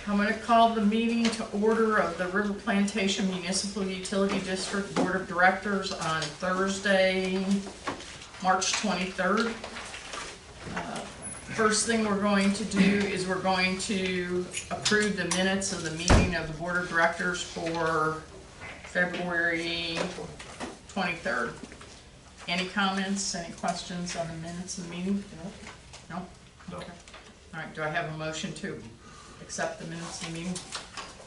I'm going to call the meeting to order of the River Plantation Municipal Utility District Board of Directors on Thursday, March 23rd. First thing we're going to do is we're going to approve the minutes of the meeting of the Board of Directors for February 23rd. Any comments, any questions on the minutes of the meeting? No? Okay. All right, do I have a motion to accept the minutes of the meeting?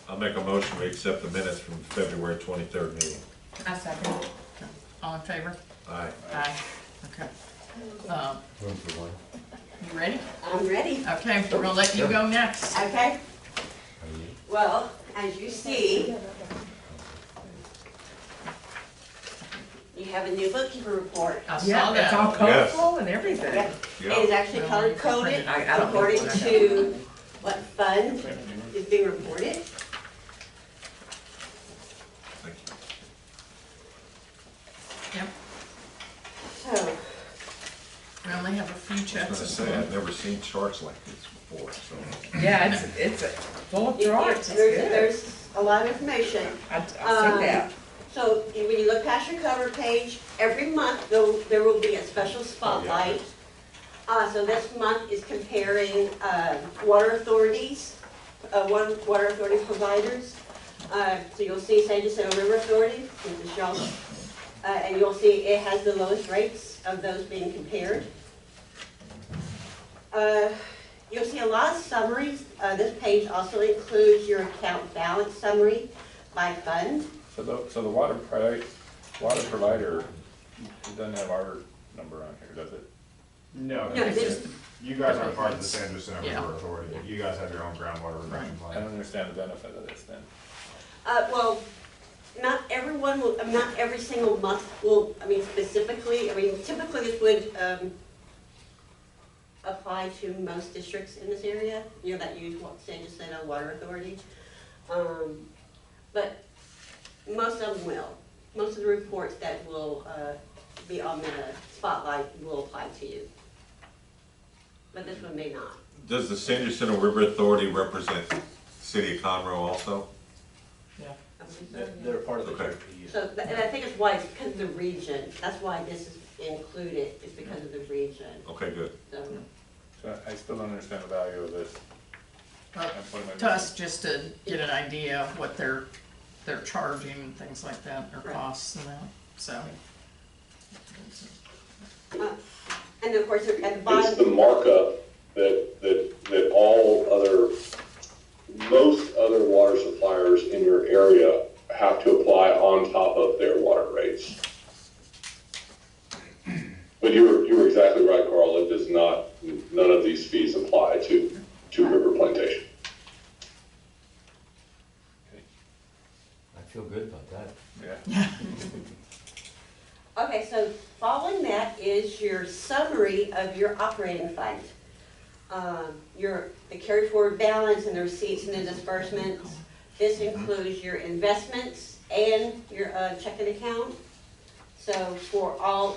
I'll make a motion to accept the minutes from February 23rd meeting. I second. Okay. All in favor? Aye. Aye. Okay. You ready? I'm ready. Okay, we're gonna let you go next. Okay. Well, as you see, you have a new bookkeeper report. I saw Yeah, it's all that. colorful and everything. Yep. Yeah. It is actually color coded I don't know according what I got. to what fund is being reported. Thank you. Yep, So, we only have a few I was checks. gonna say, I've never seen charts like this before, so. Yeah, it's full of drawings. It's good. there's a lot of information. I see that. So when you look past your cover page, every month there will be a special spotlight. So this month is comparing water authorities, water authority providers. So you'll see San Jacinto River Authority, which is y'all, and you'll see it has the lowest rates of those being compared. You'll see a lot of summaries. This page also includes your account balance summary by fund. So the water provider doesn't have our number on here, does it? No, No, it's this- just, you guys are part of the San Jacinto Yeah. River Authority. You guys have your own groundwater reduction I plan. don't understand the benefit of this then. Well, not everyone will, not every single month will, specifically, typically this would apply to most districts in this area, that use San Jacinto Water Authority. But most of them will. Most of the reports that will be on the spotlight will apply to you. But this one may not. Does the San Jacinto River Authority represent the city of Conroe also? Yeah. I believe so. They're part of the Okay. RPMUD. So, and I think it's why, it's because of the region. That's why this is included, it's because of the region. Okay, good. So, So I still don't understand the value of this. Well, What am I to us, missing? just to get an idea of what they're charging and things like that, their Right. costs and that, so. and of course, at the It's the bottom, markup that all other, most other water suppliers in your area have to apply on top of their water rates. But you were exactly right, Karl. It does not, none of these fees apply to River Plantation. I feel good about that. Yeah. okay, so following that is your summary of your operating fund. The carry forward balance and the receipts and the disbursements. This includes your investments and your checking account. So for all,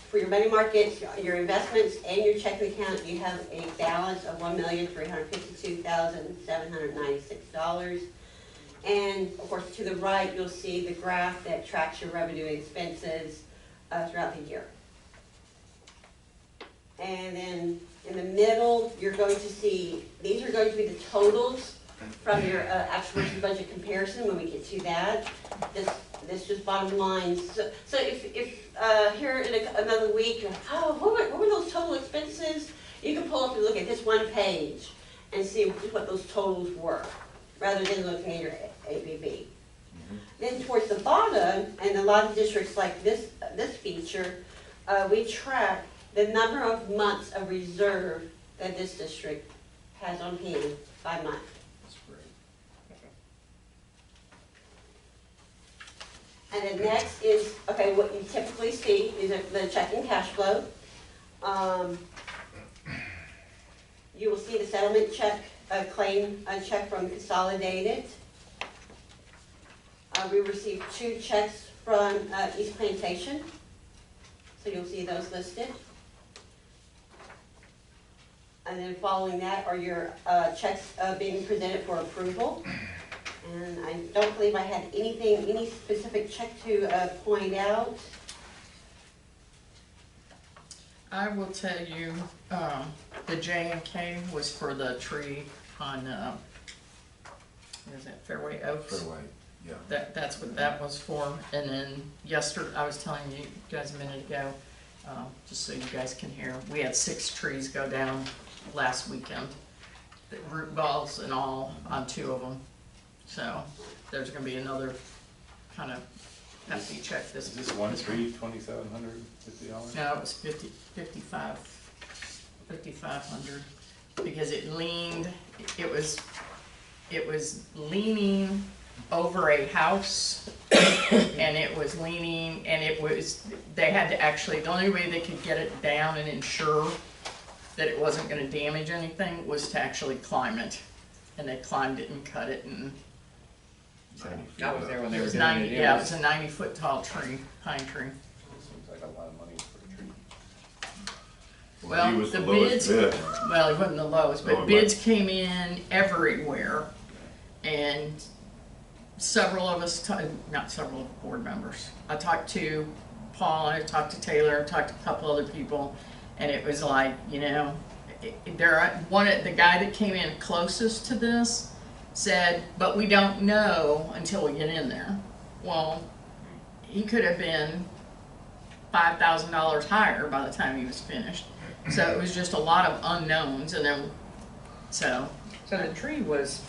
for your money markets, your investments and your checking account, you have a balance of $1,352,796. And of course, to the right, you'll see the graph that tracks your revenue and expenses throughout the year. And then in the middle, you're going to see, these are going to be the totals from your actual budget comparison when we get to that. This just bottom line. So if here in another week, what were those total expenses? You can pull up and look at this one page and see what those totals were, rather than looking at your ABB. Then towards the bottom, and a lot of districts like this feature, we track the number of months of reserve that this district has on hand by month. That's great. And then next is, okay, what you typically see is the checking cash flow. You will see the settlement check, claim check from Consolidated. We received 2 checks from East Plantation, so you'll see those listed. And then following that are your checks being presented for approval. And I don't believe I had any specific check to point out. I will tell you, the J and K was for the tree on, what is that, Fairway Oaks? Fairway, yeah. That's what that was for. And then yesterday, I was telling you guys a minute ago, just so you guys can hear, we had 6 trees go down last weekend. The root balls and all on 2 of them. So there's gonna be another kind of hefty check Is this. this one tree, $2,750? No, it was 5,500, because it leaned, it was leaning over a house, and it was leaning, and they had to actually, the only way they could get it down and ensure that it wasn't gonna damage anything was to actually climb it. And they climbed it and cut it, and I was there when they it were was doing 90, it. yeah, it was a 90-foot tall tree, pine tree. Seems like a lot of money for a tree. Well, He was the the lowest bids, bid. well, it wasn't the lowest, No, but it bids came in everywhere. And several of us, not several board members, I talked to Paul, I talked to Taylor, I talked to a couple other people, and it was like, you know, the guy that came in closest to this said, but we don't know until we get in there. Well, he could have been $5,000 higher by the time he was finished. So it was just a lot of unknowns, and then, so. So the tree was,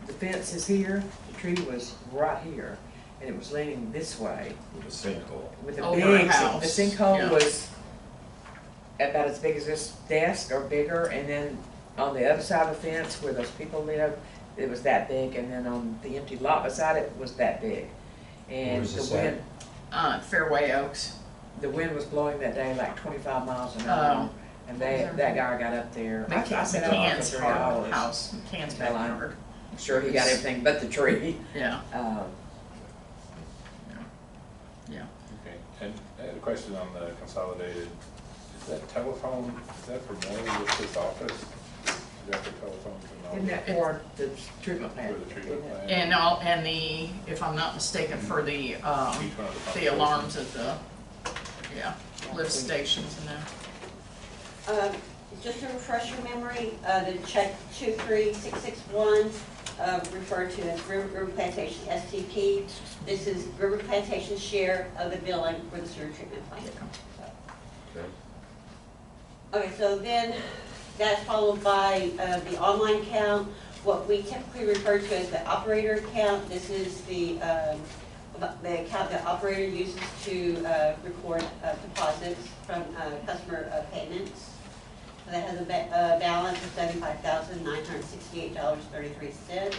the fence is here, the tree was right here, and it was leaning this way. With a sinkhole. With a Over a big, house, the sinkhole yeah. was about as big as this desk or bigger, and then on the other side of the fence where those people live, it was that big, and then on the empty lot beside it was that big. And was this the wind, Fairway Oaks. the wind was blowing that day like 25 miles an hour, and that guy got up there. I sat out for McCann's 3 hours. house, McCann's Well, backyard. I'm sure he got everything but the tree. Yeah, yeah. Okay, and I had a question on the consolidated, is that telephone, is that for more than just this office? Is that for telephones and all? Isn't that for the treatment plant? For the treatment Isn't it? plant? And the, if I'm not mistaken, for the, Each one of the the alarms at the, yeah, lift stations and that. Just to refresh your memory, the check 23661 referred to as River Plantation STP. This is River Plantation's share of the billing for the sewer treatment plant. Okay. Okay, so then that's followed by the online account, what we typically refer to as the operator account. This is the account that operator uses to record deposits from customer payments. That has a balance of $75,968.33.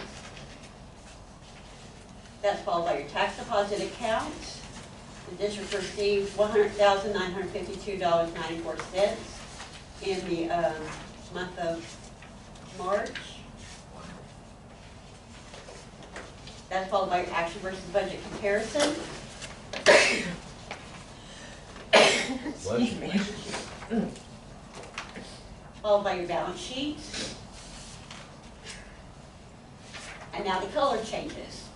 That's followed by your tax deposit account. The district received $100,952.94 in the month of March. That's followed by your action versus budget comparison. Bless you. Followed by your balance sheet. And now the color changes.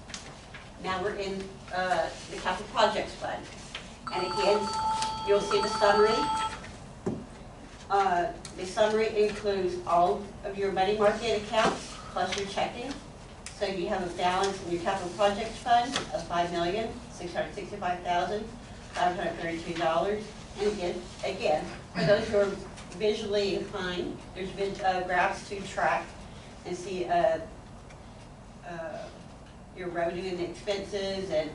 Now we're in the capital projects fund. And again, you'll see the summary. The summary includes all of your money market accounts plus your checking. So you have a balance in your capital projects fund of $5,665,532. And again, for those who are visually inclined, there's been graphs to track and see your revenue and expenses and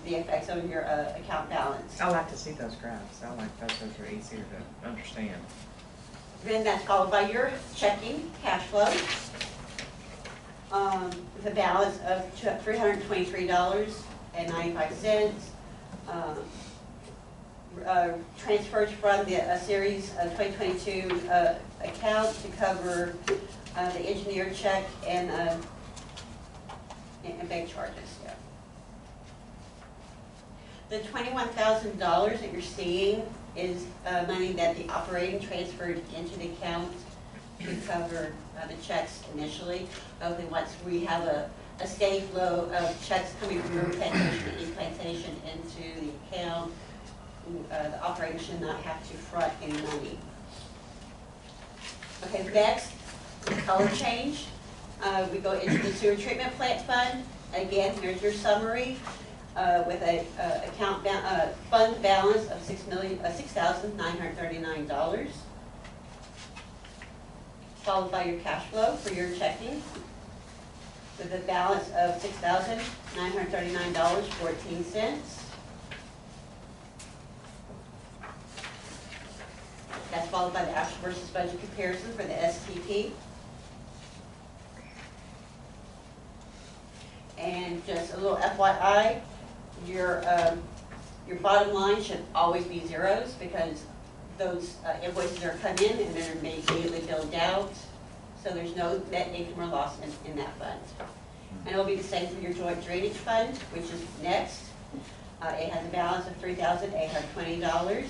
the effects on your account balance. I like to see those graphs. I like those are easier to understand. Then that's followed by your checking cash flow. With a balance of $323.95. Transfers from the series of 2022 account to cover the engineer check and bank charges. Yeah. The $21,000 that you're seeing is money that the operating transferred into the account we covered the checks initially. Hopefully, once we have a steady flow of checks coming from your plantation and East Plantation into the account, the operator should not have to front any money. Okay, next, color change. We go into the sewer treatment plant fund. Again, here's your summary with a fund balance of $6,939, followed by your cash flow for your checking with a balance of $6,939.14. That's followed by the actual versus budget comparison for the STP. And just a little FYI, your bottom line should always be zeros because those invoices are come in and they're immediately billed out. So there's no net income or loss in that fund. And it'll be the same for your joint drainage fund, which is next. It has a balance of $3,820.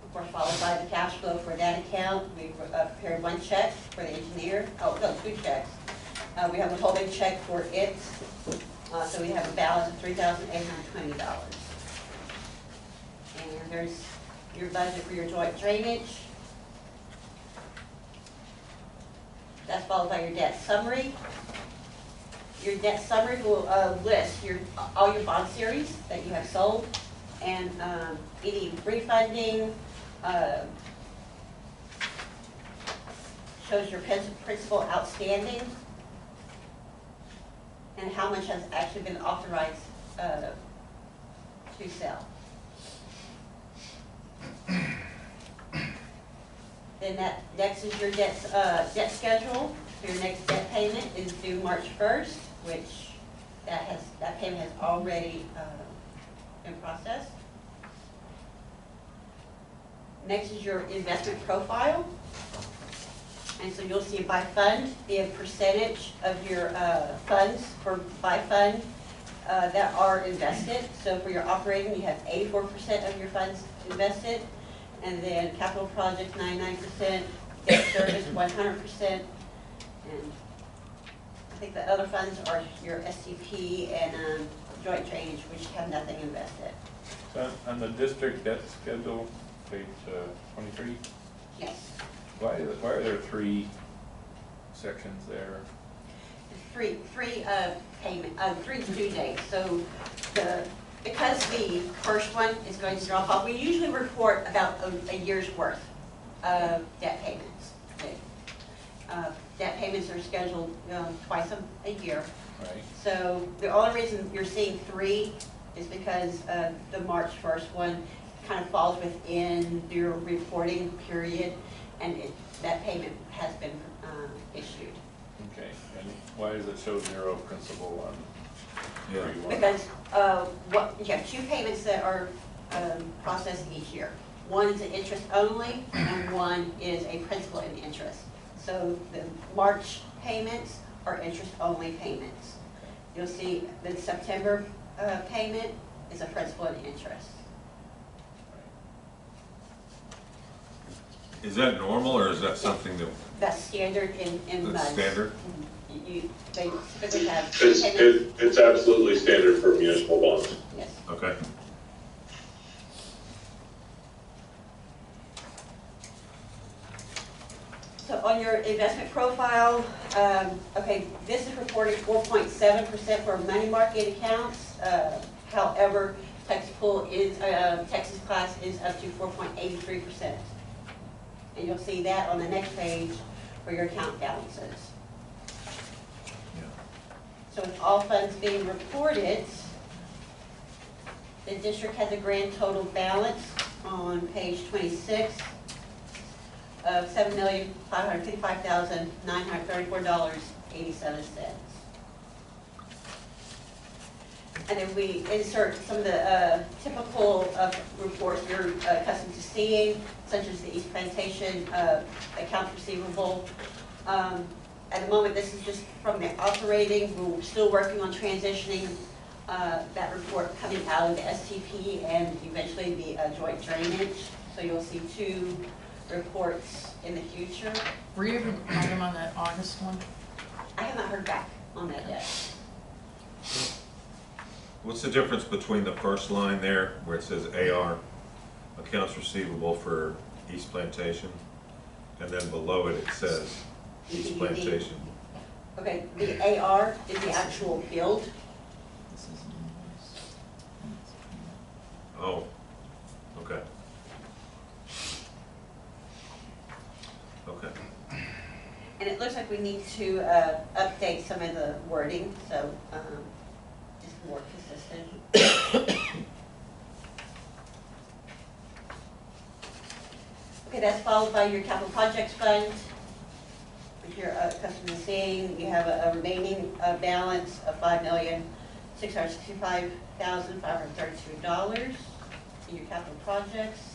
Of course, followed by the cash flow for that account. We've prepared one check for the engineer. Oh, no, two checks. We have a holding check for it. So we have a balance of $3,820. And there's your budget for your joint drainage. That's followed by your debt summary. Your debt summary will list all your bond series that you have sold and any refunding, shows your principal outstanding and how much has actually been authorized to sell. Then that next is your debt schedule. Your next debt payment is due March 1st, which that payment has already been processed. Next is your investment profile. And so you'll see by fund, the percentage of your funds by fund that are invested. So for your operating, you have 84% of your funds invested. And then capital projects, 99%, debt service, 100%. And I think the other funds are your STP and joint drainage, which have nothing invested. So on the district debt schedule, page 23, Yes. why are there 3 sections there? Three due dates. So because the first one is going to drop off, we usually report about a year's worth of debt payments. Debt payments are scheduled twice a year. Right. So the only reason you're seeing 3 is because the March 1st one kind of falls within your reporting period, and that payment has been issued. Okay, and why does it show 0 principal on 31? Because you have 2 payments that are processed each year. One is an interest only, and one is a principal and interest. So the March payments are interest only payments. You'll see the September payment is a principal and interest. Is that normal, or is that something that, That's standard in that's MUD. standard? They typically have It's, payments. it's absolutely standard for municipal bonds. Yes. Okay. So on your investment profile, okay, this is reporting 4.7% for money market accounts. However, Texas class is up to 4.83%. And you'll see that on the next page for your account balances. So with all funds being reported, the district has a grand total balance on page 26 of $7,555,934.87. And then we insert some of the typical reports you're accustomed to seeing, such as the East Plantation accounts receivable. At the moment, this is just from the operating. We're still working on transitioning that report coming out of the STP and eventually the joint drainage. so you'll see 2 reports in the future. Were you able to find them on that August one? I have not heard back on that yet. What's the difference between the first line there, where it says AR, accounts receivable for East Plantation, and then below it, it says East Plantation? Okay, the AR is the actual build. This is an invoice. Oh, okay. Okay. And it looks like we need to update some of the wording, so just more consistent. Okay, that's followed by your capital projects fund, which you're accustomed to seeing. You have a remaining balance of $5,665,532 in your capital projects.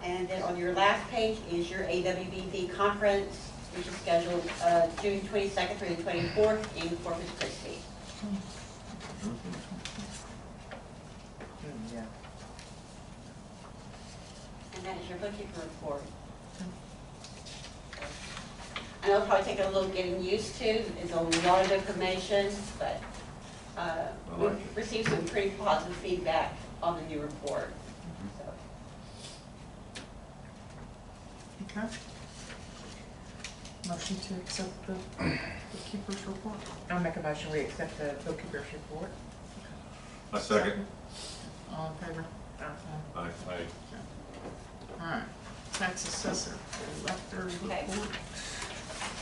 And then on your last page is your AWBD conference, which is scheduled June 22nd through the 24th in Corpus Christi. Yeah. And that is your bookkeeper report. I know it'll probably take a little getting used to. It's a lot of information, but we've received some pretty positive feedback on the new report. So. Okay. Motion to accept the bookkeeper's report. I'll make a motion, we accept the bookkeeper's report. A second? All in favor? Aye. All right. Tax assessor, electors Okay. report.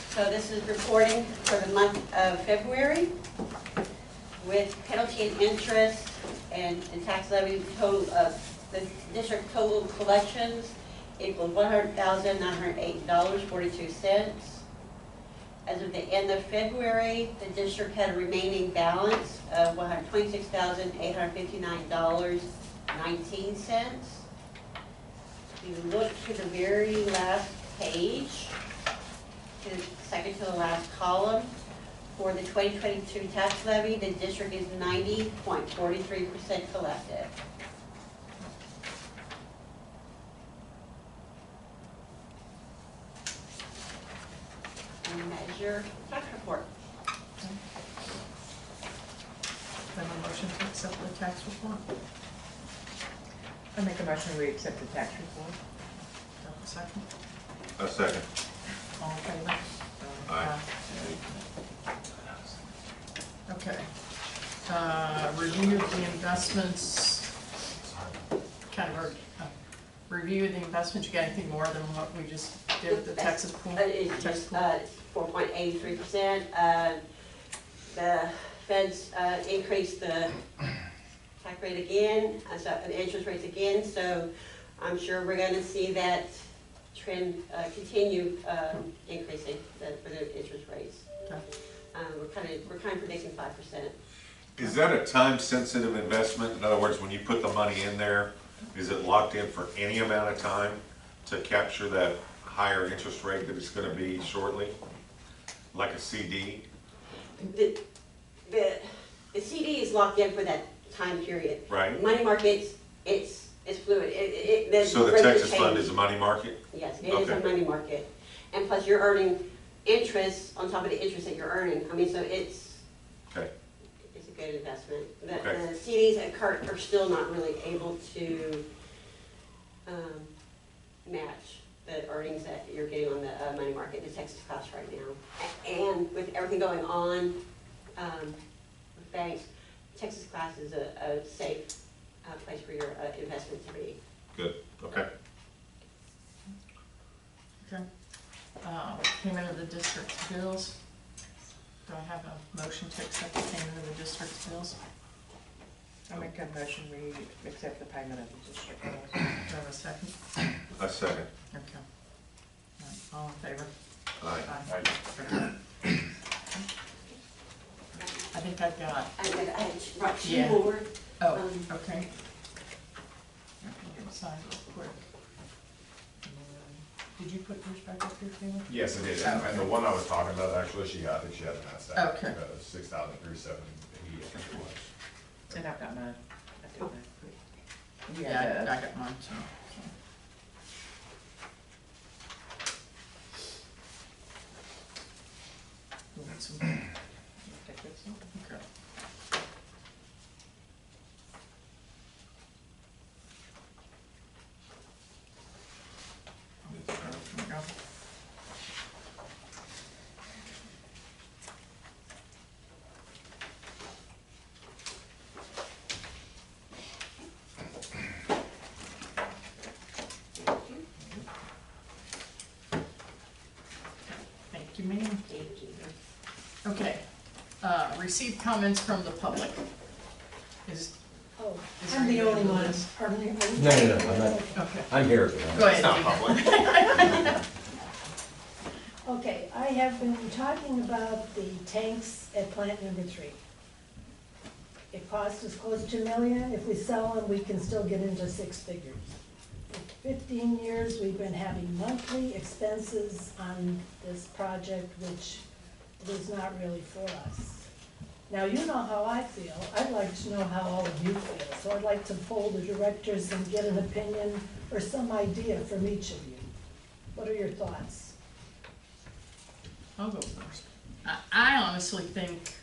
So this is reporting for the month of February with penalty and interest and tax levy total the district total collections equals $100,908.42. As of the end of February, the district had a remaining balance of $126,859.19. If you look to the very last page, to the second to the last column, for the 2022 tax levy, the district is 90.43% collected. And that is your tax report. Then a motion to accept the tax report. I make a motion, we accept the tax report. Have a second. A second. All in favor? Aye. Okay. Review of the investments. Kind of review of the investments. You got anything more than what we just did with the Texas pool? It's just 4.83%. The feds increased the tax rate again, so the interest rates again. So I'm sure we're going to see that trend continue increasing for the interest rates. Okay. We're kind of predicting 5%. Is that a time-sensitive investment? In other words, when you put the money in there, is it locked in for any amount of time to capture that higher interest rate that it's going to be shortly? Like a CD? The CD is locked in for that time period. Right. Money markets, it's fluid. So the rates Texas change. fund is a money market? Yes, it is a Okay. money market. And plus you're earning interest on top of the interest that you're earning. I mean, so it's Okay. a good investment. Okay. The CDs at CART are still not really able to match the earnings that you're getting on the money market, the Texas class right now. And with everything going on with banks, Texas class is a safe place for your investment to be. Good, okay. Okay. Payment of the district's bills. Do I have a motion to accept the payment of the district's bills? I make a motion, we accept the payment of the district bills. Do I have a second? A second. Okay. All in favor? Aye. I think I've got, I brought 2 Yeah. more. oh, okay. I can get signed real quick. Did you put yours back up here, Taylor? Yes, I did, and the one I was talking about, actually, I think she had passed out. Okay. 6,370, I think it was. And I've got mine. Yeah, I got mine too. You want some? Okay. There we go. Thank you, ma'am. Thank you. Okay, receive comments from the public. Is, Oh, Is I'm there the any only other one. list? Pardon me? No, I'm not, okay, I'm here. go ahead. Okay, I have been talking about the tanks at plant number 3. It costs us close to $1 million. If we sell them, we can still get into 6 figures. For 15 years, we've been having monthly expenses on this project, which is not really for us. Now, you know how I feel. I'd like to know how all of you feel. So I'd like to poll the directors and get an opinion or some idea from each of you. What are your thoughts? I'll go first. I honestly think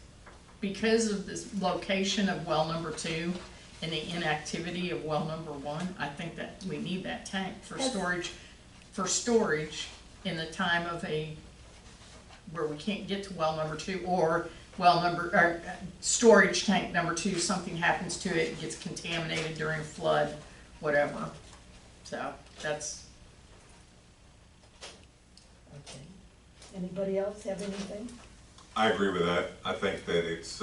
because of this location of well number 2 and the inactivity of well number 1, I think that we need that tank for storage in the time of where we can't get to well number 2 or storage tank number 2, something happens to it, gets contaminated during a flood, whatever. So that's. Okay. Anybody else have anything? I agree with that. I think that it's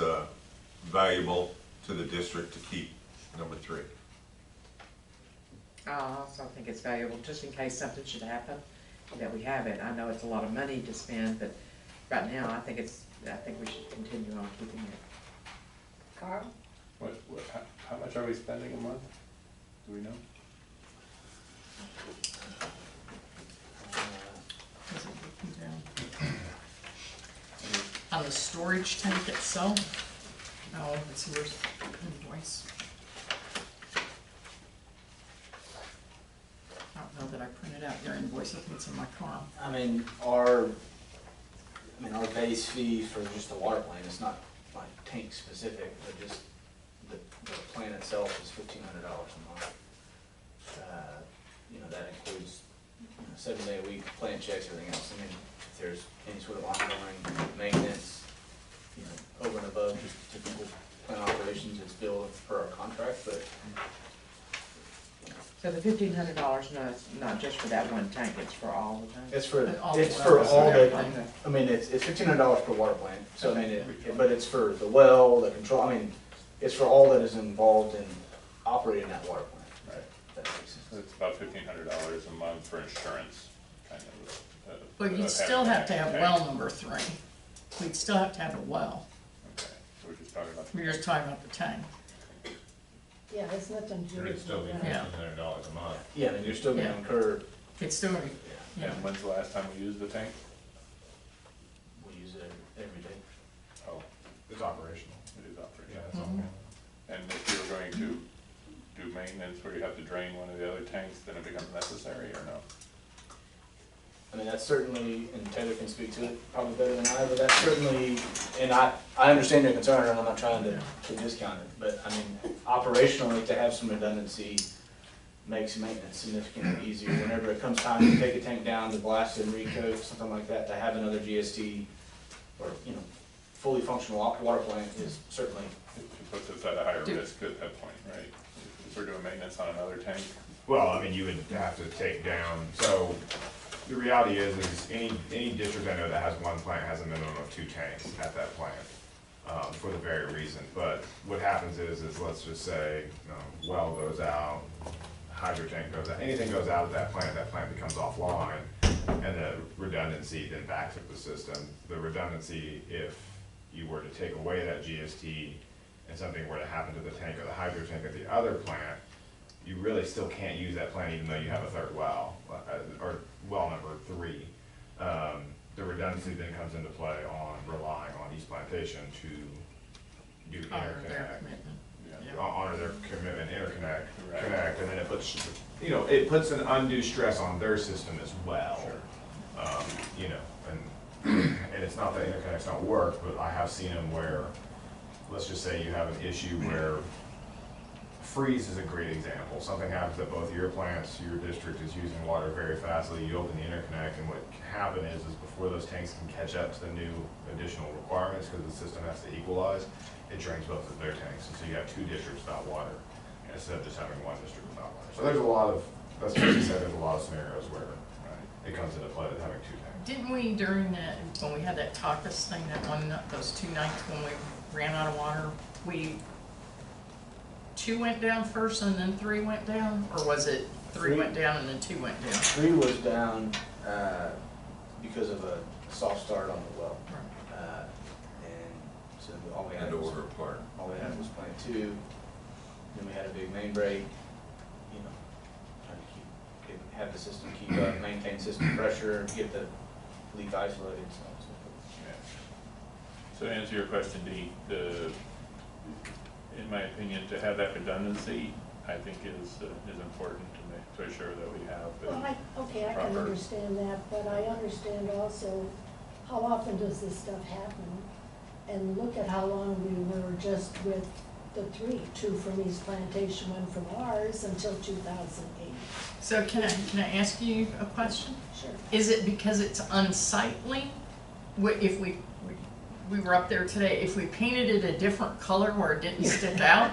valuable to the district to keep number 3. I also think it's valuable, just in case something should happen, that we have it. I know it's a lot of money to spend, but right now, I think we should continue on keeping it. Carl? How much are we spending a month? Do we know? Is it written down? On the storage tank itself? Oh, let's see, where's the invoice? I don't know that I printed out your invoice, I think it's in my car. I mean, our base fee for just the water plant is not like tank specific, but just the plant itself is $1,500 a month. That includes 7-day-a-week plant checks, everything else. I mean, if there's any sort of ongoing maintenance, over and above just typical plant operations, it's billed per our contract, but. So the $1,500, not just for that one tank, it's for all the tanks? It's for, All it's the for wells. all the, Okay. I mean, it's $1,500 per water plant, so I mean, but it's for the well, the control, I mean, it's for all that is involved in operating that water plant. Right. That makes sense. So it's about $1,500 a month for insurance, kind of. But you'd still have to have well number 3. We'd still have to have a well. Okay, so we're just talking about. We're just talking about the tank. Yeah, it's nothing to do It'd with still be that. Yeah. $1,500 a month. Yeah, I mean, you're still gonna Yeah. incur, It's still, yeah. And when's the last time we used the tank? we use it every day. Oh, It's operational. it is operating. Yeah, that's all. Mhm. And if you were going to do maintenance where you have to drain one of the other tanks, then it becomes necessary or no? I mean, that's certainly, and Taylor can speak to it probably better than I, but that's certainly, and I understand your concern, and I'm not trying to discount it, but I mean, operationally, to have some redundancy makes maintenance significantly easier. Whenever it comes time to take a tank down, to blast it and recoat, something like that, to have another GST or, fully functional water plant is certainly. It puts us at a higher risk at that point, right? If we're doing maintenance on another tank. Well, I mean, you would have to take down, so the reality is any district I know that has one plant has a minimum of 2 tanks at that plant, for the very reason. But what happens is let's just say, well goes out, hydro tank goes out, anything goes out of that plant becomes offline, and the redundancy then backs up the system. The redundancy, if you were to take away that GST and something were to happen to the tank or the hydro tank at the other plant, you really still can't use that plant even though you have a 3rd well, or well number 3. The redundancy then comes into play on relying on East Plantation to do Honor their interconnect, commitment. Yeah. Yeah. honor their commitment, interconnect, connect, and then it puts, you know, it puts an undue stress on their system as well. You know, and it's not that interconnects don't work, but I have seen them where, let's just say you have an issue where freeze is a great example. Something happens at both of your plants, your district is using water very fastly, you open the interconnect, and what can happen is before those tanks can catch up to the new additional requirements, because the system has to equalize, it drains both of their tanks, and so you have two districts without water, instead of just having one district without water. So there's a lot of, that's what you said, there's a lot of scenarios where it comes into play with having two tanks. Didn't we during that, when we had that caucus thing, those 2 nights when we ran out of water, 2 went down first and then 3 went down? Or was it 3 went down and then 2 went down? 3 was down because of a soft start on the well. And so all we had And was, order apart. all we had was plant 2. Then we had a big main break, you know, trying to have the system keep up, maintain system pressure, get the leak isolated, so on and so forth. So to answer your question, Dee, in my opinion, to have that redundancy, I think is important to assure that we have Well, I can understand that, but I understand also how often does this stuff happen? And look at how long we were just with the 3, 2 from East Plantation, 1 from ours until 2008. So can I ask you a question? Sure. Is it because it's unsightly? If we were up there today, if we painted it a different color where it didn't stick out,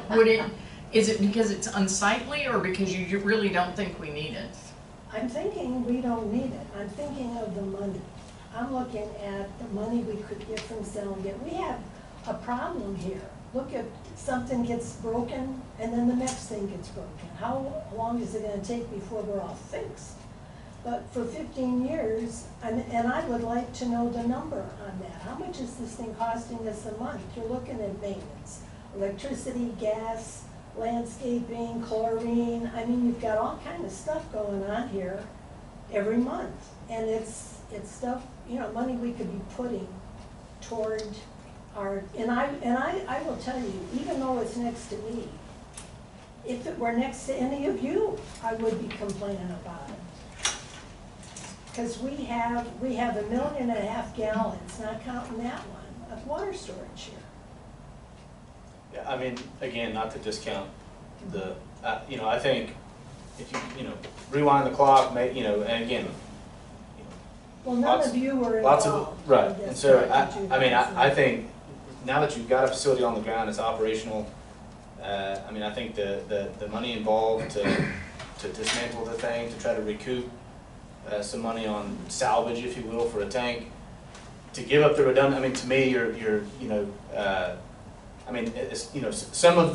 is it because it's unsightly or because you really don't think we need it? I'm thinking we don't need it. I'm thinking of the money. I'm looking at the money we could get from selling it. We have a problem here. Look at, something gets broken and then the next thing gets broken. How long is it gonna take before we're all fixed? But for 15 years, and I would like to know the number on that. How much is this thing costing us a month? You're looking at maintenance, electricity, gas, landscaping, chlorine. I mean, you've got all kind of stuff going on here every month. And it's stuff, you know, money we could be putting toward our, and I will tell you, even though it's next to me, if it were next to any of you, I would be complaining about it. Because we have 1.5 million gallons, not counting that one, of water storage here. Yeah, I mean, again, not to discount the, you know, I think if you know, rewind the clock, and again, Well, none of you were lots involved. of, right, in and this so, project, I mean, I think, now that you've got a facility on the ground, it's operational, I mean, I think the money involved to dismantle the thing, to try to recoup some money on salvage, if you will, for a tank, to give up the redundant, I mean, to me, you're you know, I mean, it's, you know, some of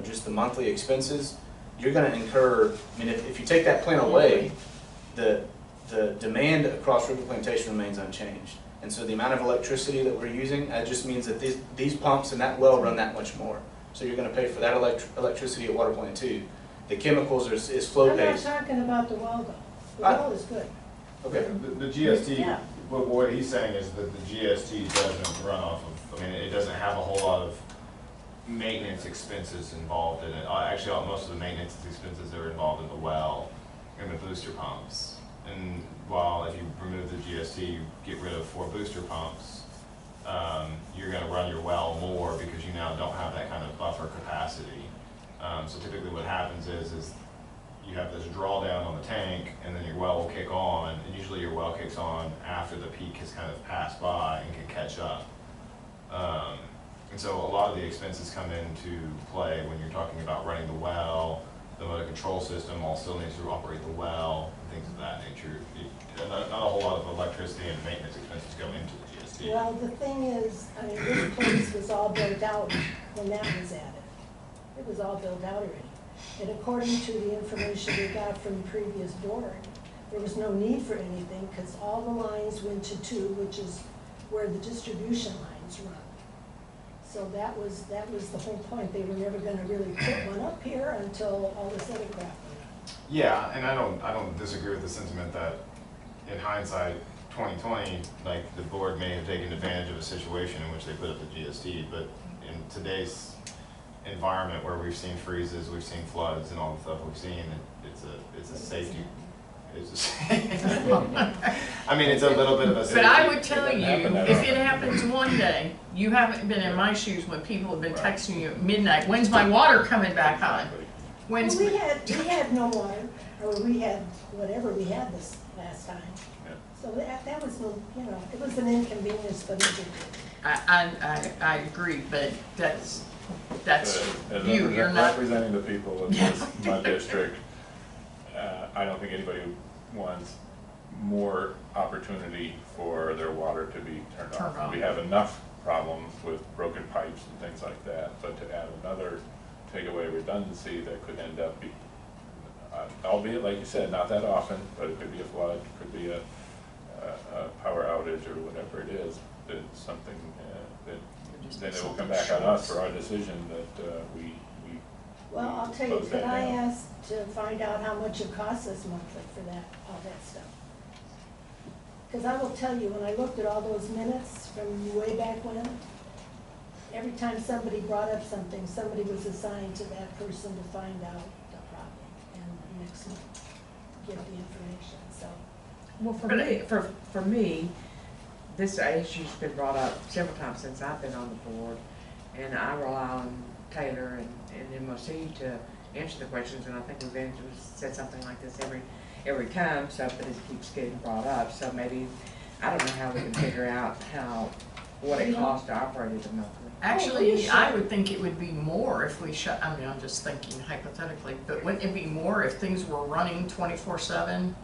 just the monthly expenses, you're gonna incur, I mean, if you take that plant away, the demand across River Plantation remains unchanged. And so the amount of electricity that we're using, that just means that these pumps and that well run that much more. So you're gonna pay for that electricity at Water Plant 2. The chemicals is flow I'm not based. talking about the well though. The well is good. Okay. The GST, Yeah. what he's saying is that the GST doesn't run off of, I mean, it doesn't have a whole lot of maintenance expenses involved in it. Actually, most of the maintenance expenses are involved in the well and the booster pumps. And while if you remove the GST, you get rid of 4 booster pumps, you're gonna run your well more because you now don't have that kind of buffer capacity. So typically what happens is you have this drawdown on the tank and then your well will kick on, and usually your well kicks on after the peak has kind of passed by and can catch up. And so a lot of the expenses come into play when you're talking about running the well, the motor control system all still needs to operate the well, and things of that nature. Not a whole lot of electricity and maintenance expenses go into the GST. Well, the thing is, I mean, this place was all built out when that was added. It was all built out already. And according to the information we got from the previous board, there was no need for anything because all the lines went to 2, which is where the distribution lines run. So that was the whole point. They were never gonna really put one up here until all this other crap went on. Yeah, and I don't disagree with the sentiment that in hindsight, 2020, like the board may have taken advantage of a situation in which they put up the GST, but in today's environment where we've seen freezes, we've seen floods and all the stuff we've seen, it's a safety. I mean, it's a little bit of a safety. But I would tell you, happen that if often. it happens one day, you haven't been in my shoes when people have been texting you at midnight, when's my water coming back on? When's, Well, we had no water, or we had whatever we had this last time. Yeah. So that was, it was an inconvenience, but it did. I agree, but that's As you, you're not. representing the people of my district, I don't think anybody wants more opportunity for their water to be turned Turned off. off. We have enough problems with broken pipes and things like that, but to add another takeaway redundancy that could end up be, albeit like you said, not that often, but it could be a flood, could be a power outage or whatever it is, it's something that then it will come back on us for our decision that we Well, I'll tell you, close could that I down. ask to find out how much it costs us monthly for that, all that stuff? Because I will tell you, when I looked at all those minutes from way back when, every time somebody brought up something, somebody was assigned to that person to find out the problem and next month give the information, so. Well, for me, this issue's been brought up several times since I've been on the board, and I rely on Taylor and MOC to answer the questions, and I think we've said something like this every time, so, but it keeps getting brought up, so maybe, I don't know how we can figure out what it costs to operate it monthly. Actually, I would think it would be more if we shut, I mean, I'm just thinking hypothetically, but wouldn't it be more if things were running 24/7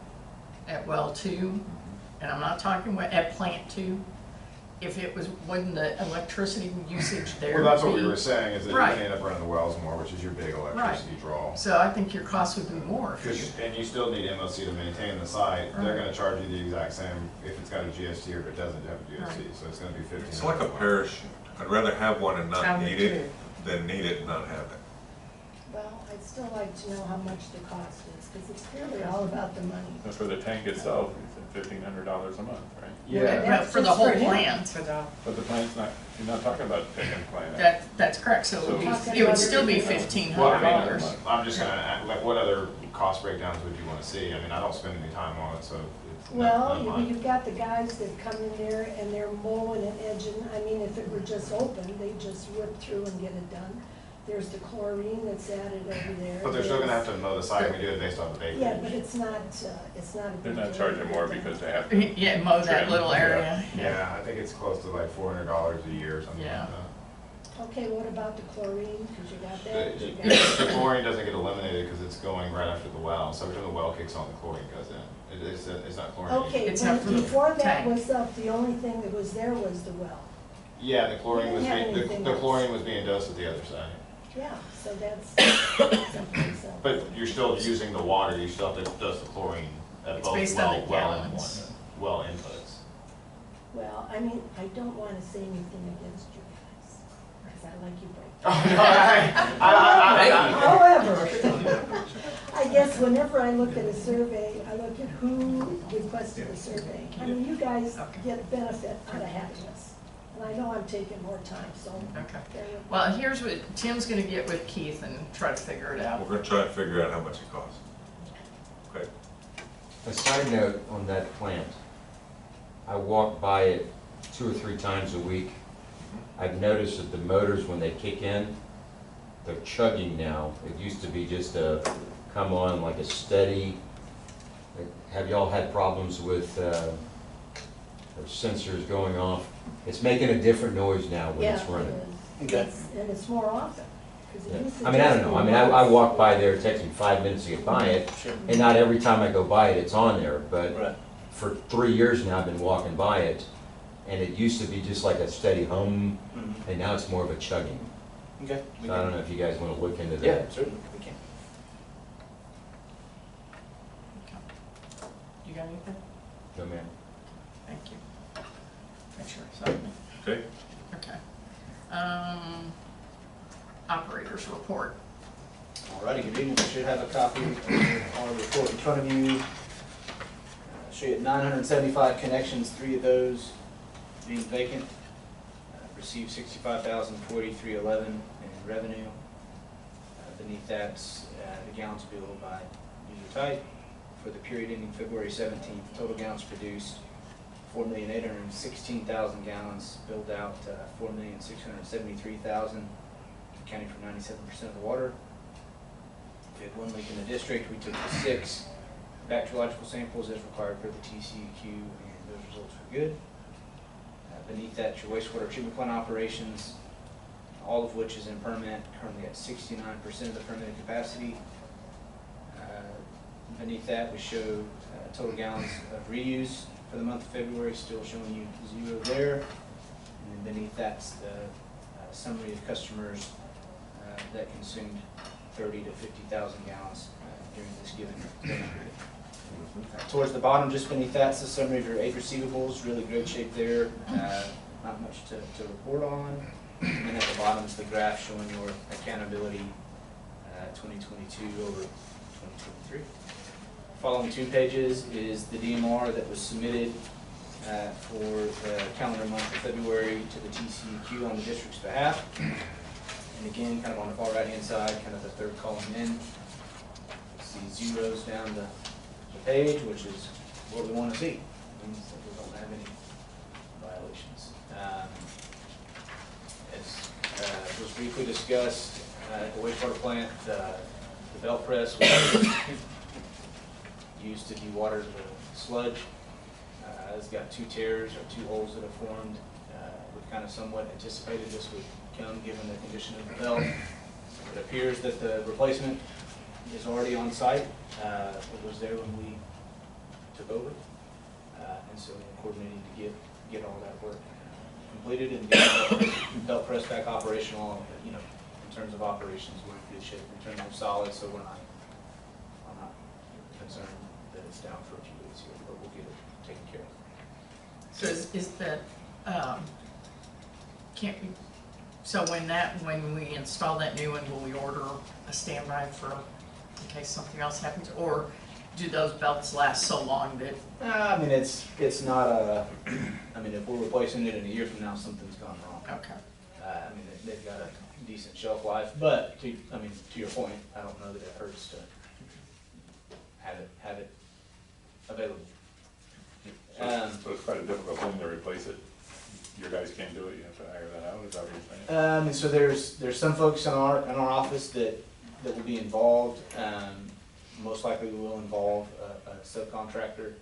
at well 2? And I'm not talking at plant 2? If it wasn't the electricity usage there. Well, that's what be- we were saying, is that you Right. can end up running the wells more, which is your big electricity draw. So I think your cost would be more if you. And you still need MOC to maintain the site, they're Right. gonna charge you the exact same if it's got a GST or if it doesn't have a GST, Right. so it's gonna be 15. It's like a parachute. I'd rather have one and I not would need it too. than need it and not have it. Well, I'd still like to know how much the cost is, because it's clearly all about the money. So for the tank itself, it's $1,500 a month, right? Well, That's for the just whole for him. plant. For the, But the plant's not, you're not talking about taking the plant out. That's correct, so So- it would still be Well, I $1,500. mean, I'm just gonna, like, what other cost breakdowns would you wanna see? I mean, I don't spend any time on it, so it's not Well, mine. you've got the guys that come in there and they're mowing and edging. I mean, if it were just open, they just whip through and get it done. There's the chlorine that's added over there. But they're still gonna have to mow the site, we do it based on the acreage. Yeah, but it's not a They're big not deal. charging more because they have to. Yeah, mow that Trim, little area. Yeah, I think it's close to like $400 a year or something like Yeah. that. Okay, what about the chlorine? Because you got The that, you got the chlorine doesn't get eliminated because it's going right after the well, so every time the well kicks on, the chlorine goes in. It's not chlorine. Okay, It's not for the before that tank. was up, the only thing that was there was the well. Yeah, the chlorine was We didn't have being, anything the else. chlorine was being dosed at the other side. Yeah, so that's something, so. But you're still using the water, you still have to dose the chlorine at It's both based on the well gallons. well inputs. Well, I mean, I don't want to say anything against you guys, because I like you both. However, I guess whenever I look at a survey, I look at who requested the survey. I mean, you guys get benefit out of having this. And I know I'm taking more time, so. Okay. bear with me. Well, here's what Tim's gonna get with Keith and try to figure it out. We're gonna try and figure out how much it costs. Okay. A side note on that plant, I walk by it 2 or 3 times a week. I've noticed that the motors, when they kick in, they're chugging now. It used to be just a, come on like a steady. Have y'all had problems with sensors going off? It's making a different noise now when it's Yeah, it running. is. Okay. And it's more often. 'cause it Yeah. used to I mean, I just don't know, be I mean, I once. walk by there, it takes me 5 minutes to get by it, Sure. and not every time I go by it, it's on there, but Right. for 3 years now, I've been walking by it, and it used to be just like a steady hum, Mhm. and now it's more of a chugging. Okay. So I don't know if you guys want to look into Yeah, that. certainly, we can. You got anything? No, ma'am. Thank you. Make sure it's open. Okay. Okay. Operators report. Alrighty, good evening. You should have a copy of our report in front of you. Show you at 975 connections, 3 of those being vacant. Received $65,043.11 in revenue. Beneath that's the gallons billed by user type. For the period ending February 17th, total gallons produced 4,816,000 gallons, billed out 4,673,000, accounting for 97% of the water. We had one leak in the district. We took the 6 bacteriological samples as required per the TCEQ, and those results were good. Beneath that, your wastewater treatment plant operations, all of which is in permit, currently at 69% of the permitted capacity. Beneath that, we show total gallons of reuse for the month of February, still showing you 0 there. And then beneath that's the summary of customers that consumed 30 to 50,000 gallons during this given period. Towards the bottom, just beneath that's the summary of your aid receivables, really great shape there, not much to report on. And then at the bottom is the graph showing your accountability 2022 over 2023. Following 2 pages is the DMR that was submitted for the calendar month of February to the TCEQ on the district's behalf. And again, kind of on the far right hand side, kind of the 3rd column in, you see zeros down the page, which is what we want to see. It means that we don't have any violations. As was briefly discussed at the wastewater plant, the belt press was used to dewater the sludge. It's got 2 tears or 2 holes that have formed. We've kind of somewhat anticipated this would come given the condition of the belt. It appears that the replacement is already on site. It was there when we took over. And so we're coordinating to get all that work completed and get the belt press back operational. You know, in terms of operations, we're in good shape in terms of solid, so I'm not concerned that it's down for a few weeks here, but we'll get it taken care of. So is that, can't we, so when we install that new one, will we order a standby for, in case something else happens? Or do those belts last so long that? I mean, it's not a, I mean, if we're replacing it in a year from now, something's gone wrong. Okay. I mean, they've got a decent shelf life, but to your point, I don't know that it hurts to have it available. So it's quite a difficult thing to replace it. Your guys can't do it, you have to hire that out, is that what you're saying? And so there's some folks in our office that will be involved. Most likely we will involve a subcontractor.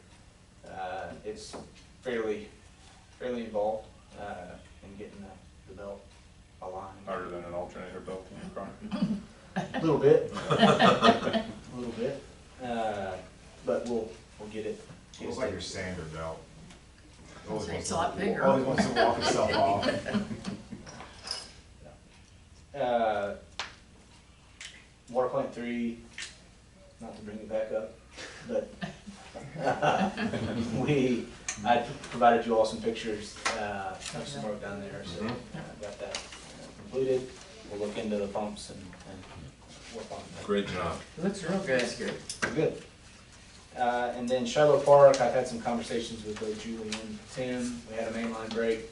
It's fairly involved in getting the belt aligned. Harder than an alternator belt in your car? A little bit. A little bit. But we'll get it. It looks like your sander belt. It's a lot bigger. Always wants to walk itself off. Water plant 3, not to bring it back up, but I provided you all some pictures of some work down there, so got that completed. We'll look into the pumps and work on that. Great job. It looks real good. Good. And then Shiloh Park, I've had some conversations with both Julie and Tim. We had a mainline break.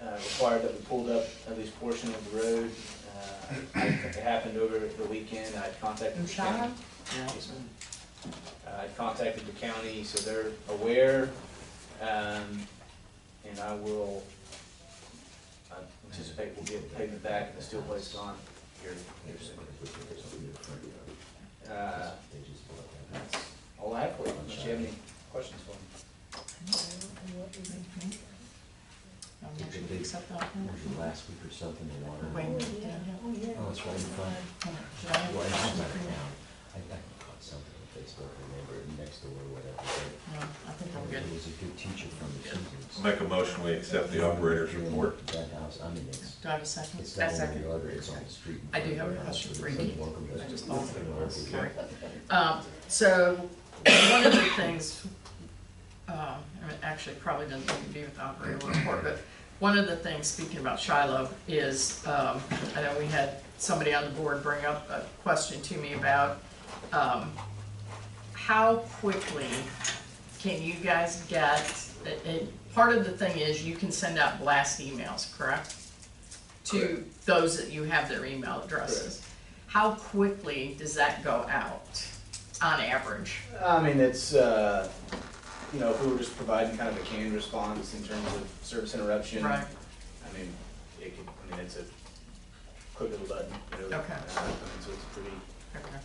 Required that we pulled up at least portion of the road. It happened over the weekend. I contacted the county. Yes, ma'am. I contacted the county, so they're aware. And I will anticipate we'll get pavement back and the steel plate's gone here soon. That's all I have for you. Unless you have any questions for me. Motion to accept that. Last week or something, the water. Wait, Oh, it's right in front. did I have a Well, I'm question out for of you? town. I caught something on Facebook, or neighbor next door or whatever. No, I think I'm good. It was a good teacher from the seasons. Make a motion, we accept the operator's report. That house, I mean, it's, Do I have a second? it's not on the other, it's on the street. I do have a question for you. Welcome to- I just thought of it. Sorry. So, one of the things, actually probably doesn't need to be with the operator report, but one of the things, speaking about Shiloh, is, I know we had somebody on the board bring up a question to me about, how quickly can you guys get, part of the thing is you can send out blast emails, correct? to those that you have their email addresses. How quickly does that go out on average? I mean, it's, you know, if we were just providing kind of a canned response in terms of service interruption. Right. I mean, it could, I mean, it's a quick little button, really. Okay. I mean, so it's pretty Okay.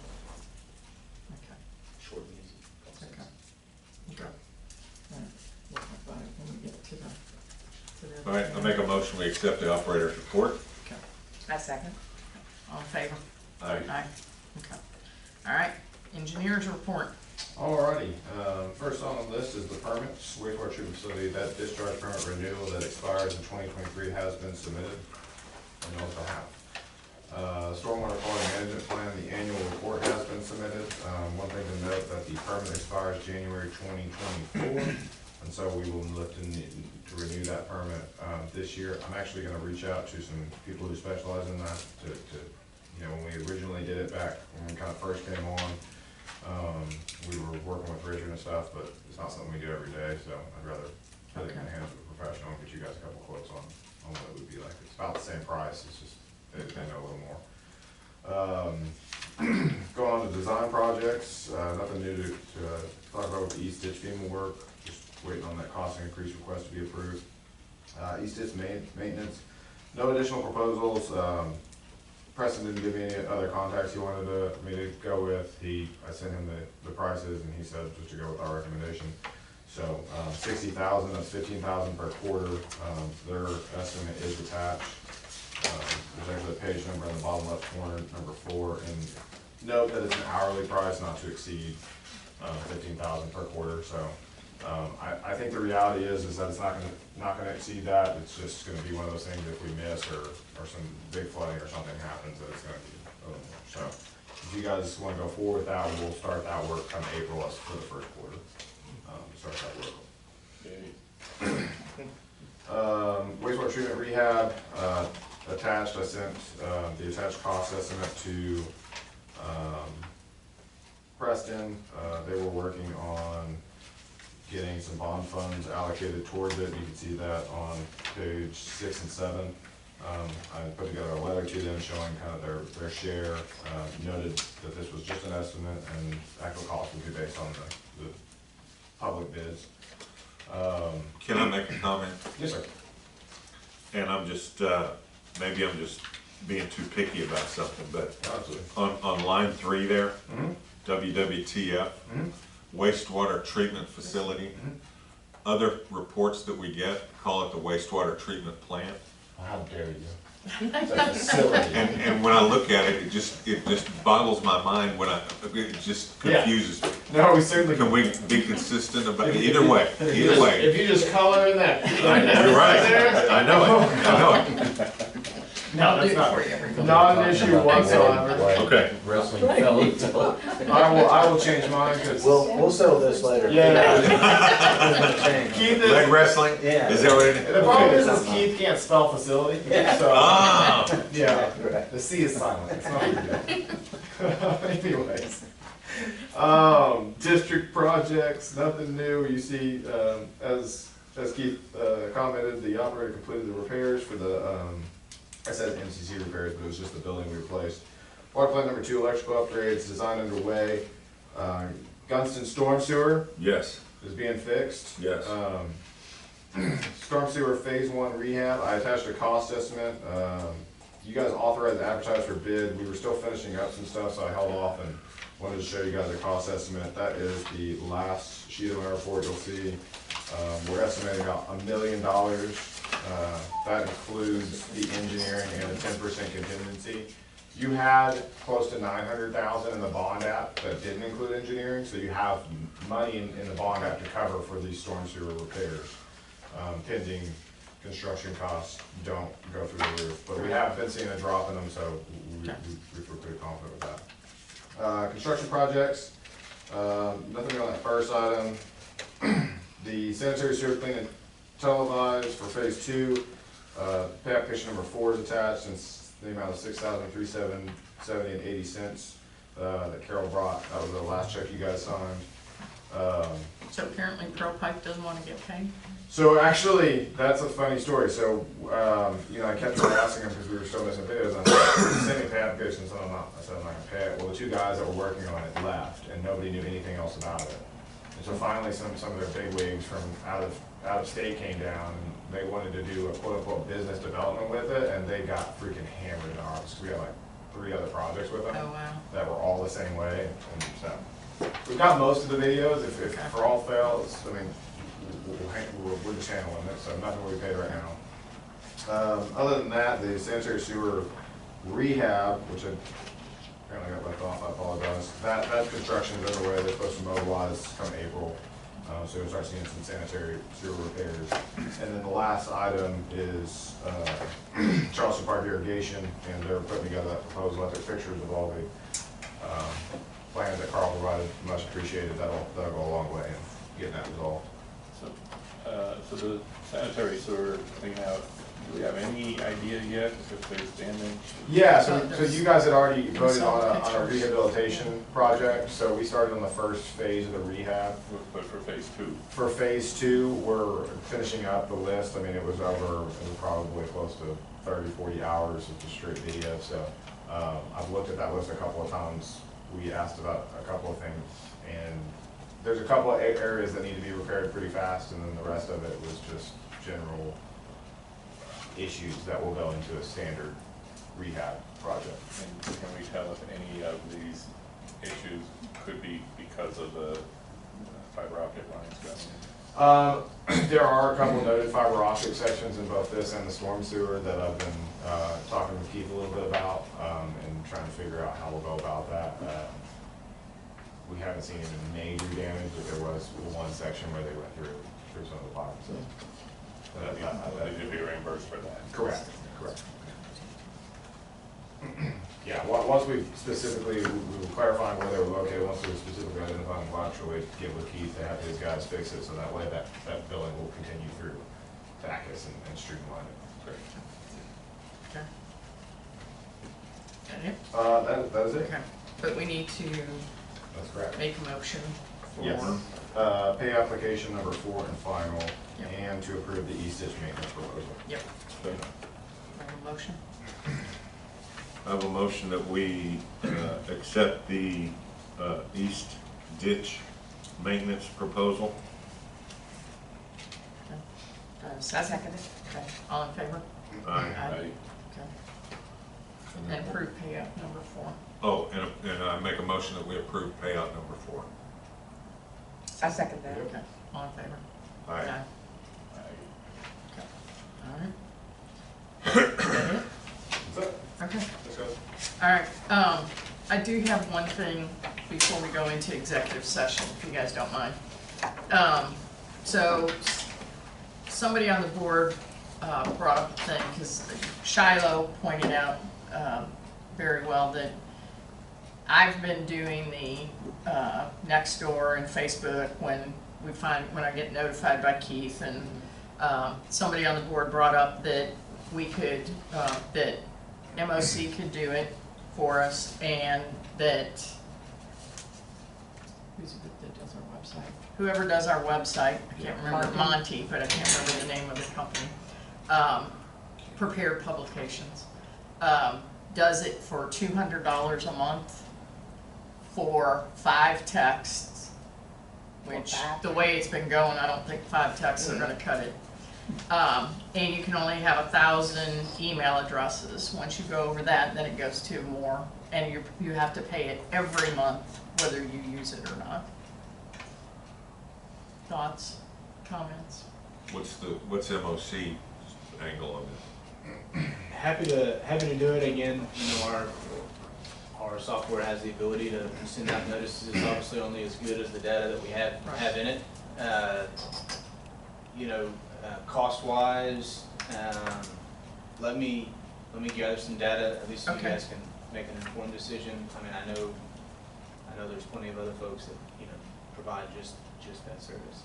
Okay. short and easy. Okay. Okay. All right. We'll talk about it when we get to the. All right, I'll make a motion, we accept the operator's report. Okay. I second. All in favor? Aye. Aye. Okay. All right, engineers report. Alrighty, first on the list is the permits, wastewater treatment facility, that discharge permit renewal that expires in 2023 has been submitted, and also have. Stormwater quality management plan, the annual report has been submitted. One thing to note that the permit expires January 2024, and so we will look to renew that permit this year. I'm actually going to reach out to some people who specialize in that to you know, when we originally did it back when we kind of first came on. We were working with Richard and stuff, but it's not something we do every day, so I'd rather put it in the hands of a professional and get you guys a couple quotes on what it would be like. It's about the same price, it's just, they know a little more. Going on to design projects, nothing new to talk about with the East Ditch FEMA work, just waiting on that cost increase request to be approved. East Ditch maintenance, no additional proposals. Preston didn't give me any other contacts he wanted me to go with. I sent him the prices, and he said just to go with our recommendation. So 60,000, that's 15,000 per quarter. Their estimate is attached. There's actually a page number in the bottom left corner, number 4, and note that it's an hourly price, not to exceed 15,000 per quarter. So I think the reality is that it's not gonna exceed that. It's just gonna be one of those things, if we miss or some big flooding or something happens, that it's gonna be a little more. So if you guys wanna go forward with that, we'll start that work come April for the first quarter. Start that work. Wastewater treatment rehab, attached, I sent the attached cost estimate to Preston. They were working on getting some bond funds allocated towards it. You can see that on page 6 and 7. I put together a letter to them showing kind of their share, noted that this was just an estimate and actual cost will be based on the public bids. Can I make a comment? Yes, sir. And I'm just, maybe I'm just being too picky about something, but Absolutely. on line 3 there, Mm-hmm. WWTF, Mm-hmm. wastewater treatment facility. Other reports that we get call it the wastewater treatment plant. How dare you? It's a facility. And when I look at it, it just boggles my mind when it just confuses me. No, we certainly Can we be consistent about either way? Either way. If you just color in that. You're right. I know it. No, I'll do that's it not for you every month. not an issue whatsoever. Okay. Wrestling fellow. I will change mine because. We'll settle this later. Yeah. Keith Keith Leg is, wrestling? Yeah. Is that what it is? the problem is Keith can't spell facility. Yeah. So, Ah, yeah, Right. the C is silent. It's not a big deal. Anyways. District projects, nothing new. You see, as Keith commented, the operator completed the repairs for the, I said MCC repairs, but it was just the building we replaced. Water plant number 2, electrical upgrades, design underway. Gunston storm sewer yes, is being fixed. yes. Storm sewer phase 1 rehab, I attached a cost estimate. You guys authorized to advertise for bid. We were still finishing up some stuff, so I held off and wanted to show you guys a cost estimate. That is the last sheet of my report you'll see. We're estimating about $1 million. That includes the engineering and the 10% contingency. You had close to 900,000 in the bond app that didn't include engineering, so you have money in the bond app to cover for these storm sewer repairs. Pending construction costs don't go through the roof, but we have been seeing a drop in them, so we feel pretty confident with that. Construction projects, nothing new on that first item. The sanitary sewer clean and televised for phase 2. Pay application number 4 is attached, and the amount of $6,370.80 that Carol brought. That was the last check you guys signed. So apparently Pro Pipe doesn't wanna get paid? So actually, that's a funny story. So, you know, I kept harassing him because we were still missing videos. And I sent me pay applications, and I said I'm not gonna pay it. Well, the two guys that were working on it left, and nobody knew anything else about it. And so finally, some of their big wigs from out of state came down, and they wanted to do a quote unquote business development with it, and they got freaking hammered in ours. We had like 3 other projects with them Oh, wow. that were all the same way, and so we've got most of the videos. If for all fails, I mean, we're just handling it, so nothing will be paid right now. Other than that, the sanitary sewer rehab, which I apparently got left off, I apologize. That construction is underway. They're supposed to mobilize come April, so we'll start seeing some sanitary sewer repairs. And then the last item is Charleston Park irrigation, and they're putting together that proposal. I took pictures of all the plans that Karl provided. Much appreciated. That'll go a long way in getting that resolved. So the sanitary sewer clean out, do we have any idea yet if there's damage? Yeah, so you guys had already voted on a rehabilitation project, so we started on the first phase of the rehab. But for phase 2? For phase 2, we're finishing up the list. I mean, it was probably close to 30, 40 hours of just straight video, so I've looked at that list a couple of times. We asked about a couple of things, and there's a couple of areas that need to be repaired pretty fast, and then the rest of it was just general issues that will go into a standard rehab project. And can we tell if any of these issues could be because of the fiber optic lines going in? There are a couple noted fiber optic sections in both this and the storm sewer that I've been talking with Keith a little bit about and trying to figure out how we'll go about that. We haven't seen any major damage, but there was one section where they went through some of the pipe. So They should be reimbursed for that. correct. Yeah, once we specifically, we were clarifying where they were located, once we were specifically identifying the lateral, we'd get with Keith to have his guys fix it, so that way that billing will continue through TACUS and streamline it. Great. Okay. That it? That is it. Okay, but we need to That's correct. make a motion for. Yes. Pay application number 4 and final, Yep. and to approve the East Ditch maintenance proposal. Yep. Make a motion. I have a motion that we accept the East Ditch maintenance proposal. Okay. Do I have a I second? second it. Okay, all in favor? Aye. Okay. And approve payout number 4. Oh, and I make a motion that we approve payout number 4. I second that. Okay, all in favor? Aye. Okay, all right. Is that it? That's it. Okay. Let's go. All right, I do have one thing before we go into executive session, if you guys don't mind. So, somebody on the board brought up a thing, because Shiloh pointed out very well that I've been doing the Nextdoor and Facebook when I get notified by Keith, and somebody on the board brought up that we could, that MOC could do it for us, and that, who's it that does our website? Whoever does our website, I can't remember, Monty, but I can't remember the name of the company, Prepared Publications, does it for $200 a month for 5 texts, which, the way it's been going, I don't think 5 texts are gonna cut it. And you can only have 1,000 email addresses. Once you go over that, then it goes to more, and you have to pay it every month, whether you use it or not. Thoughts, comments? What's MOC angle on this? Happy to do it again. You know, our software has the ability to send out notices. It's obviously only as good as the data that we have in it. You know, cost-wise, let me gather some data, at least so you guys can make an informed decision. I mean, I know there's plenty of other folks that, you know, provide just that service.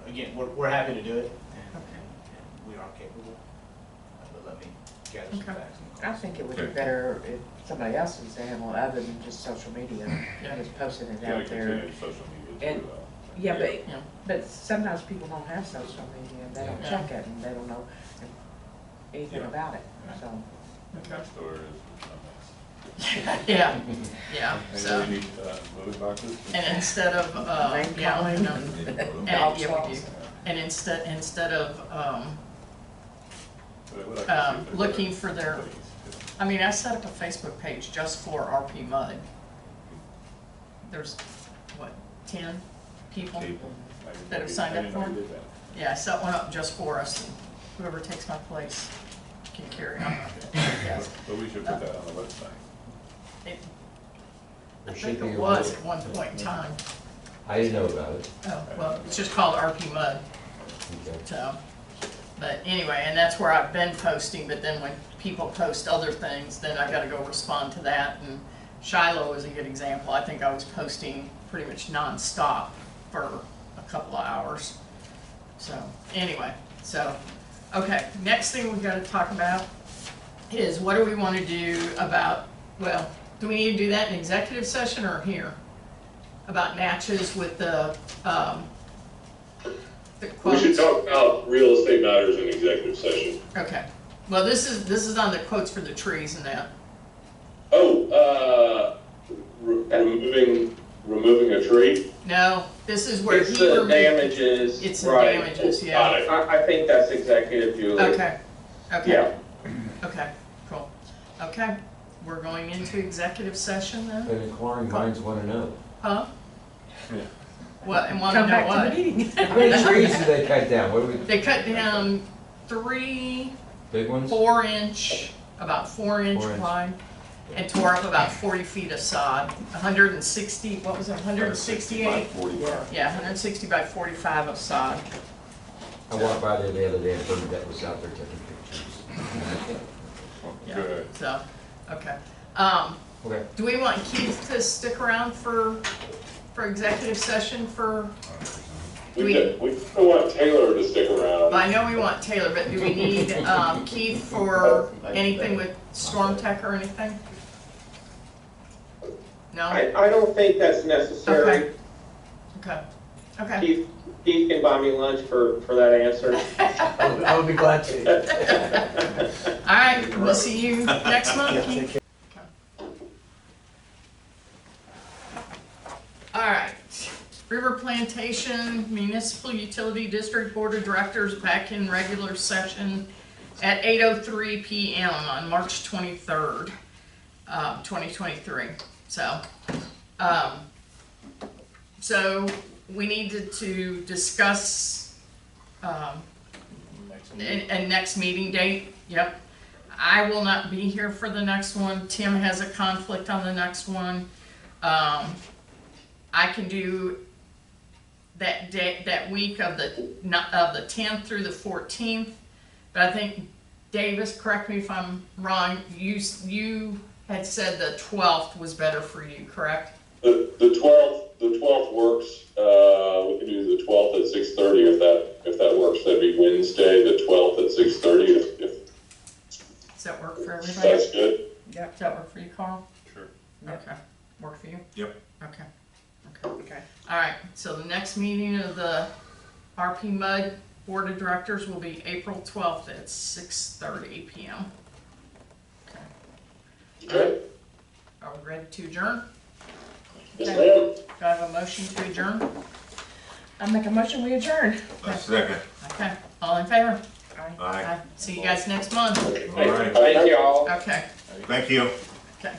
Again, we're happy to do it, and we are capable, but let me gather some facts. I think it would be better if somebody else was handling other than just social media, and just posting it Yeah, out there. continue social media And, too. Yeah, Yeah. but sometimes people don't have social media, and they don't Yeah. check it, and they don't know anything Yeah. about it, so. Next door is a Yeah, yeah, mess. so, Maybe we need moving boxes. and instead of, Name yeah, calling. no, Dog and, yeah, we do. swabs. And instead of, But I would like to see if there's looking other for their, ways I mean, I set up a Facebook page just for RPMUD. There's, what, 10 people? to- people. That have signed up I didn't know for you it? did that. Yeah, I set one up just for us, and whoever takes my place can carry on. Yes. But we should put that on the website. It- I There should think be it a was way. at one point in time. I didn't know about it. Oh, well, it's just called RPMUD, Okay. so, but anyway, and that's where I've been posting, but then when people post other things, then I gotta go respond to that, and Shiloh is a good example. I think I was posting pretty much nonstop for a couple of hours. So, anyway, so, okay, next thing we've gotta talk about is what do we wanna do about, well, do we need to do that in executive session or here? About matches with the We quotes? should talk about real estate matters in executive session. Okay, well, this is on the quotes for the trees and that. Oh, removing a tree? No, this is where It's he the removed. damages, It's the right. damages, Got yeah. it. I think that's executive, Julie. Okay, okay, Yeah. okay, cool. Okay, we're going into executive session then? But inquiring minds want to know. Huh? Yeah. What, and wanna Come know back to what? the meeting. How many trees did they cut down? What do we, They cut down 3 big ones? 4-inch, about 4-inch 4 inch. wide, and tore up about 40 feet of sod. 160, what was it, 168? 45. Yeah, 160 by 45 of sod. I walked by there the other day and Bernadette was out there taking pictures. Yeah, Good. so, okay. Okay. Do we want Keith to stick around for executive session for, We don't want Taylor to stick around. I know we want Taylor, but do we need Keith for anything with Storm Tech or anything? No? I don't think that's necessary. Okay, okay. Keith can buy me lunch for that answer. I would be glad to. All right, we'll see you next month, Keith. All right, River Plantation Municipal Utility District Board of Directors back in regular session at 8:03 PM on March 23rd, 2023. So we needed to discuss Next meeting. a next meeting date. Yep. I will not be here for the next one. Tim has a conflict on the next one. I can do that day, that week of the 10th through the 14th, but I think, Davis, correct me if I'm wrong, you had said the 12th was better for you, correct? The 12th works. We can do the 12th at 6:30 if that works. That'd be Wednesday, the 12th at 6:30. If Does that work for everybody? that's good. Does that work for you, Karl? Sure. Okay, work for you? Yep. Okay. All right, so the next meeting of the RPMUD Board of Directors will be April 12th at 6:30 PM. Okay. Okay. Are we ready to adjourn? Yes, Okay. ma'am. Do I have a motion to adjourn? I make a motion, we adjourn. A second. Okay, all in favor? Aye. See you guys next month. All right. Thank y'all. Okay, Thank you. okay.